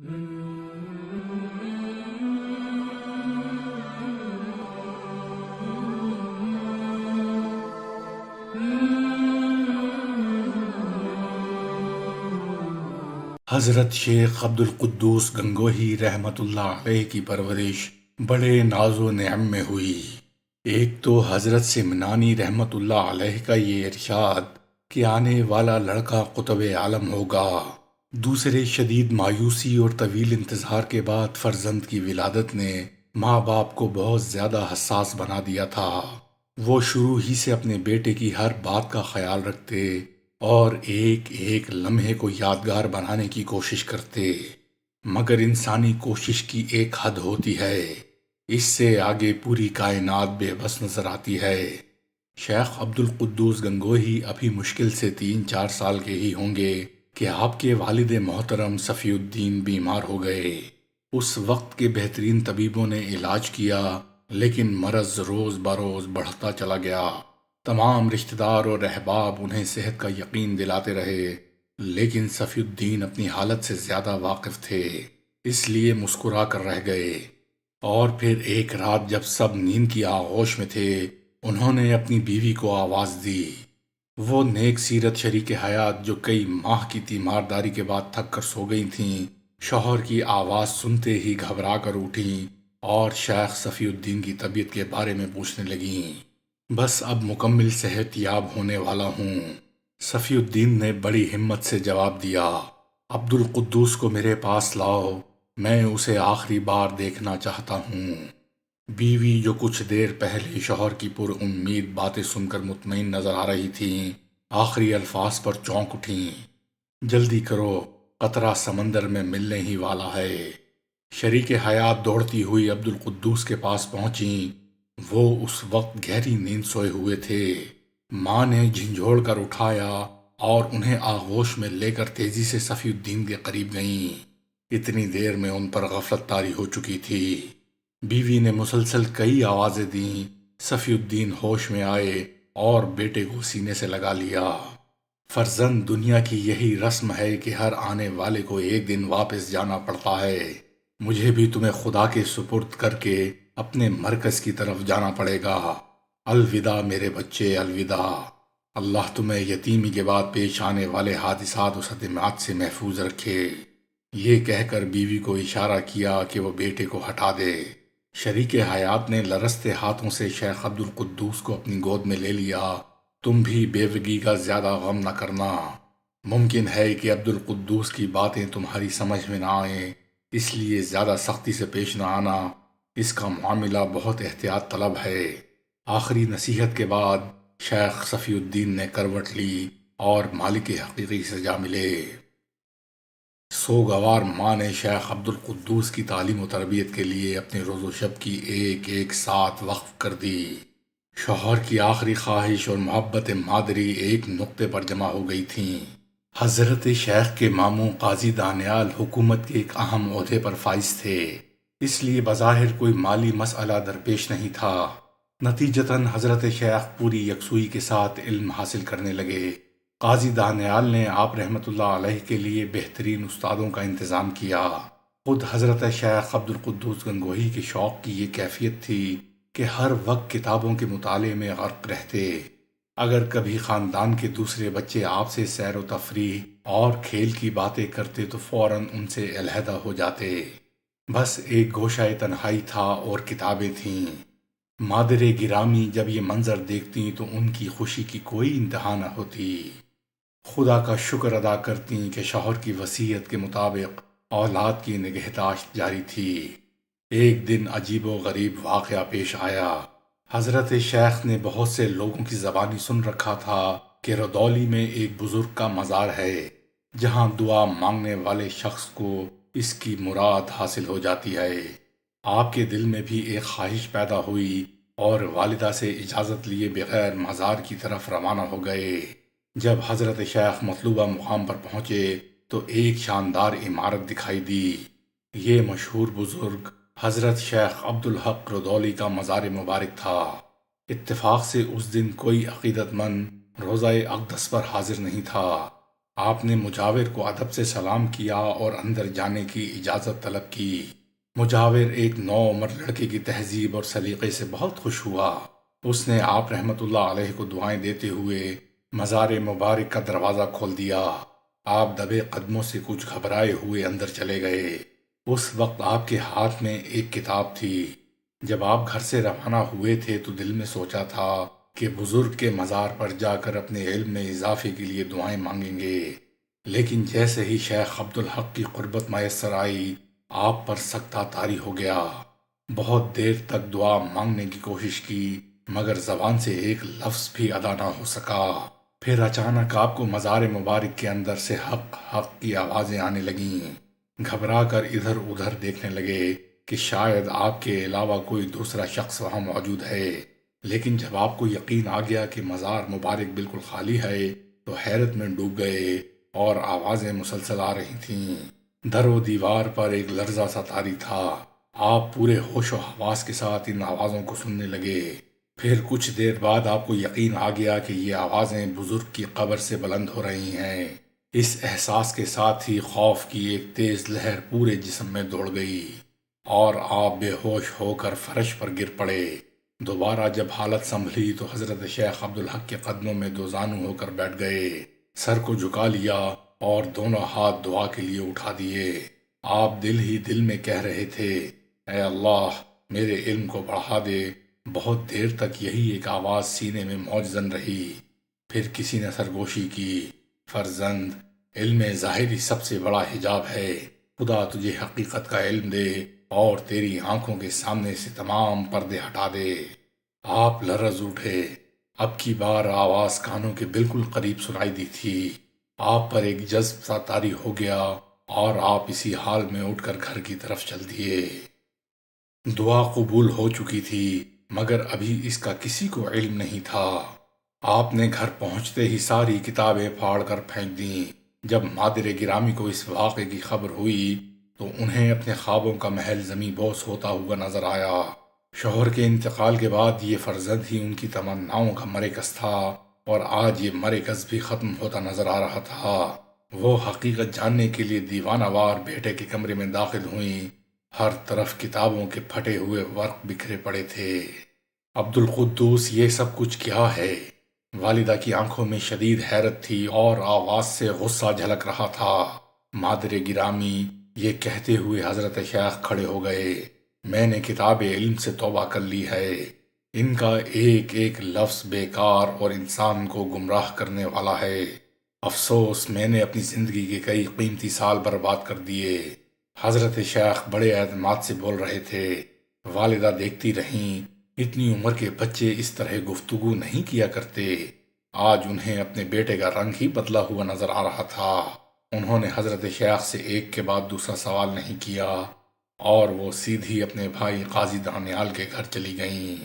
حضرت شیخ عبد القدوس گنگوہی رحمت اللہ علیہ کی پرورش بڑے ناز و نعم میں ہوئی۔ ایک تو حضرت سے منانی رحمت اللہ علیہ کا یہ ارشاد کہ آنے والا لڑکا قطب عالم ہوگا، دوسرے شدید مایوسی اور طویل انتظار کے بعد فرزند کی ولادت نے ماں باپ کو بہت زیادہ حساس بنا دیا تھا۔ وہ شروع ہی سے اپنے بیٹے کی ہر بات کا خیال رکھتے اور ایک ایک لمحے کو یادگار بنانے کی کوشش کرتے، مگر انسانی کوشش کی ایک حد ہوتی ہے، اس سے آگے پوری کائنات بے بس نظر آتی ہے۔ شیخ عبد القدوس گنگوہی ابھی مشکل سے 3-4 سال کے ہی ہوں گے کہ آپ کے والد محترم صفی الدین بیمار ہو گئے۔ اس وقت کے بہترین طبیبوں نے علاج کیا، لیکن مرض روز بروز بڑھتا چلا گیا۔ تمام رشتہ دار اور احباب انہیں صحت کا یقین دلاتے رہے، لیکن صفی الدین اپنی حالت سے زیادہ واقف تھے، اس لیے مسکرا کر رہ گئے۔ اور پھر ایک رات جب سب نیند کی آغوش میں تھے، انہوں نے اپنی بیوی کو آواز دی۔ وہ نیک سیرت شریک حیات جو کئی ماہ کی تیمارداری کے بعد تھک کر سو گئی تھیں، شوہر کی آواز سنتے ہی گھبرا کر اٹھیں اور شیخ صفی الدین کی طبیعت کے بارے میں پوچھنے لگیں۔ بس اب مکمل صحت یاب ہونے والا ہوں۔ صفی الدین نے بڑی ہمت سے جواب دیا، عبد القدوس کو میرے پاس لاؤ، میں اسے آخری بار دیکھنا چاہتا ہوں۔ بیوی جو کچھ دیر پہلے شوہر کی پر امید باتیں سن کر مطمئن نظر آ رہی تھیں، آخری الفاظ پر چونک اٹھیں۔ جلدی کرو، قطرہ سمندر میں ملنے ہی والا ہے۔ شریک حیات دوڑتی ہوئی عبد القدوس کے پاس پہنچیں۔ وہ اس وقت گہری نیند سوئے ہوئے تھے۔ ماں نے جھنجھوڑ کر اٹھایا اور انہیں آغوش میں لے کر تیزی سے صفی الدین کے قریب گئیں۔ اتنی دیر میں ان پر غفلت طاری ہو چکی تھی۔ بیوی نے مسلسل کئی آوازیں دیں۔ صفی الدین ہوش میں آئے اور بیٹے کو سینے سے لگا لیا۔ فرزند، دنیا کی یہی رسم ہے کہ ہر آنے والے کو ایک دن واپس جانا پڑتا ہے۔ مجھے بھی تمہیں خدا کے سپرد کر کے اپنے مرکز کی طرف جانا پڑے گا۔ الوداع میرے بچے، الوداع۔ اللہ تمہیں یتیمی کے بعد پیش آنے والے حادثات و صدمات سے محفوظ رکھے۔ یہ کہہ کر بیوی کو اشارہ کیا کہ وہ بیٹے کو ہٹا دے۔ شریک حیات نے لرزتے ہاتھوں سے شیخ عبد القدوس کو اپنی گود میں لے لیا۔ تم بھی بیوگی کا زیادہ غم نہ کرنا۔ ممکن ہے کہ عبد القدوس کی باتیں تمہاری سمجھ میں نہ آئیں، اس لیے زیادہ سختی سے پیش نہ آنا۔ اس کا معاملہ بہت احتیاط طلب ہے۔ آخری نصیحت کے بعد شیخ صفی الدین نے کروٹ لی اور مالک حقیقی سے جا ملے۔ سوگوار ماں نے شیخ عبد القدوس کی تعلیم و تربیت کے لیے اپنے روز و شب کی ایک ایک ساتھ وقف کر دی۔ شوہر کی آخری خواہش اور محبت مادری ایک نقطے پر جمع ہو گئی تھیں۔ حضرت شیخ کے ماموں قاضی دانیال حکومت کے ایک اہم عہدے پر فائز تھے، اس لیے بظاہر کوئی مالی مسئلہ درپیش نہیں تھا۔ نتیجتاً حضرت شیخ پوری یکسوئی کے ساتھ علم حاصل کرنے لگے۔ قاضی دانیال نے آپ رحمت اللہ علیہ کے لیے بہترین استادوں کا انتظام کیا۔ خود حضرت شیخ عبد القدوس گنگوہی کے شوق کی یہ کیفیت تھی کہ ہر وقت کتابوں کے مطالعے میں غرق رہتے۔ اگر کبھی خاندان کے دوسرے بچے آپ سے سیر و تفریح اور کھیل کی باتیں کرتے تو فوراً ان سے علیحدہ ہو جاتے۔ بس ایک گوشہ تنہائی تھا اور کتابیں تھیں۔ مادر گرامی جب یہ منظر دیکھتی تو ان کی خوشی کی کوئی انتہا نہ ہوتی۔ خدا کا شکر ادا کرتی کہ شوہر کی وصیت کے مطابق اولاد کی نگہداشت جاری تھی۔ ایک دن عجیب و غریب واقعہ پیش آیا۔ حضرت شیخ نے بہت سے لوگوں کی زبانی سن رکھا تھا کہ رودولی میں ایک بزرگ کا مزار ہے، جہاں دعا مانگنے والے شخص کو اس کی مراد حاصل ہو جاتی ہے۔ آپ کے دل میں بھی ایک خواہش پیدا ہوئی اور والدہ سے اجازت لیے بغیر مزار کی طرف روانہ ہو گئے۔ جب حضرت شیخ مطلوبہ مقام پر پہنچے تو ایک شاندار عمارت دکھائی دی۔ یہ مشہور بزرگ حضرت شیخ عبد الحق رودولی کا مزار مبارک تھا۔ اتفاق سے اس دن کوئی عقیدت مند روضہ اقدس پر حاضر نہیں تھا۔ آپ نے مجاور کو ادب سے سلام کیا اور اندر جانے کی اجازت طلب کی۔ مجاور ایک نوعمر لڑکے کی تہذیب اور سلیقے سے بہت خوش ہوا۔ اس نے آپ رحمت اللہ علیہ کو دعائیں دیتے ہوئے مزار مبارک کا دروازہ کھول دیا۔ آپ دبے قدموں سے کچھ گھبرائے ہوئے اندر چلے گئے۔ اس وقت آپ کے ہاتھ میں ایک کتاب تھی۔ جب آپ گھر سے روانہ ہوئے تھے تو دل میں سوچا تھا کہ بزرگ کے مزار پر جا کر اپنے علم میں اضافے کے لیے دعائیں مانگیں گے، لیکن جیسے ہی شیخ عبدالحق کی قربت میسر آئی، آپ پر سکتہ طاری ہو گیا۔ بہت دیر تک دعا مانگنے کی کوشش کی مگر زبان سے ایک لفظ بھی ادا نہ ہو سکا۔ پھر اچانک آپ کو مزار مبارک کے اندر سے حق حق کی آوازیں آنے لگیں۔ گھبرا کر ادھر ادھر دیکھنے لگے کہ شاید آپ کے علاوہ کوئی دوسرا شخص وہاں موجود ہے، لیکن جب آپ کو یقین آ گیا کہ مزار مبارک بالکل خالی ہے تو حیرت میں ڈوب گئے اور آوازیں مسلسل آ رہی تھیں۔ در و دیوار پر ایک لرزہ سا طاری تھا۔ آپ پورے ہوش و حواس کے ساتھ ان آوازوں کو سننے لگے۔ پھر کچھ دیر بعد آپ کو یقین آ گیا کہ یہ آوازیں بزرگ کی قبر سے بلند ہو رہی ہیں۔ اس احساس کے ساتھ ہی خوف کی ایک تیز لہر پورے جسم میں دوڑ گئی اور آپ بے ہوش ہو کر فرش پر گر پڑے۔ دوبارہ جب حالت سنبھلی تو حضرت شیخ عبدالحق کے قدموں میں دو زانو ہو کر بیٹھ گئے، سر کو جھکا لیا اور دونوں ہاتھ دعا کے لیے اٹھا دیے۔ آپ دل ہی دل میں کہہ رہے تھے، اے اللہ میرے علم کو بڑھا دے۔ بہت دیر تک یہی ایک آواز سینے میں موجزن رہی۔ پھر کسی نے سرگوشی کی، فرزند، علم ظاہری سب سے بڑا حجاب ہے۔ خدا تجھے حقیقت کا علم دے اور تیری آنکھوں کے سامنے سے تمام پردے ہٹا دے۔ آپ لرز اٹھے۔ اب کی بار آواز کانوں کے بالکل قریب سنائی دی تھی۔ آپ پر ایک جذب سا طاری ہو گیا اور آپ اسی حال میں اٹھ کر گھر کی طرف چل دیے۔ دعا قبول ہو چکی تھی مگر ابھی اس کا کسی کو علم نہیں تھا۔ آپ نے گھر پہنچتے ہی ساری کتابیں پھاڑ کر پھینک دیں۔ جب مادر گرامی کو اس واقعے کی خبر ہوئی تو انہیں اپنے خوابوں کا محل زمیں بوس ہوتا ہوا نظر آیا۔ شوہر کے انتقال کے بعد یہ فرزند ہی ان کی تمناؤں کا مرکز تھا اور آج یہ مرکز بھی ختم ہوتا نظر آ رہا تھا۔ وہ حقیقت جاننے کے لیے دیوانہ وار بیٹے کے کمرے میں داخل ہوئیں۔ ہر طرف کتابوں کے پھٹے ہوئے ورق بکھرے پڑے تھے۔ عبدالقدوس، یہ سب کچھ کیا ہے؟ والدہ کی آنکھوں میں شدید حیرت تھی اور آواز سے غصہ جھلک رہا تھا۔ مادر گرامی، یہ کہتے ہوئے حضرت شیخ کھڑے ہو گئے، میں نے کتاب علم سے توبہ کر لی ہے۔ ان کا ایک ایک لفظ بیکار اور انسان کو گمراہ کرنے والا ہے۔ افسوس، میں نے اپنی زندگی کے کئی قیمتی سال برباد کر دیے۔ حضرت شیخ بڑے اعتماد سے بول رہے تھے۔ والدہ دیکھتی رہیں، اتنی عمر کے بچے اس طرح گفتگو نہیں کیا کرتے۔ آج انہیں اپنے بیٹے کا رنگ ہی بدلا ہوا نظر آ رہا تھا۔ انہوں نے حضرت شیخ سے ایک کے بعد دوسرا سوال نہیں کیا اور وہ سیدھی اپنے بھائی قاضی دانیال کے گھر چلی گئیں۔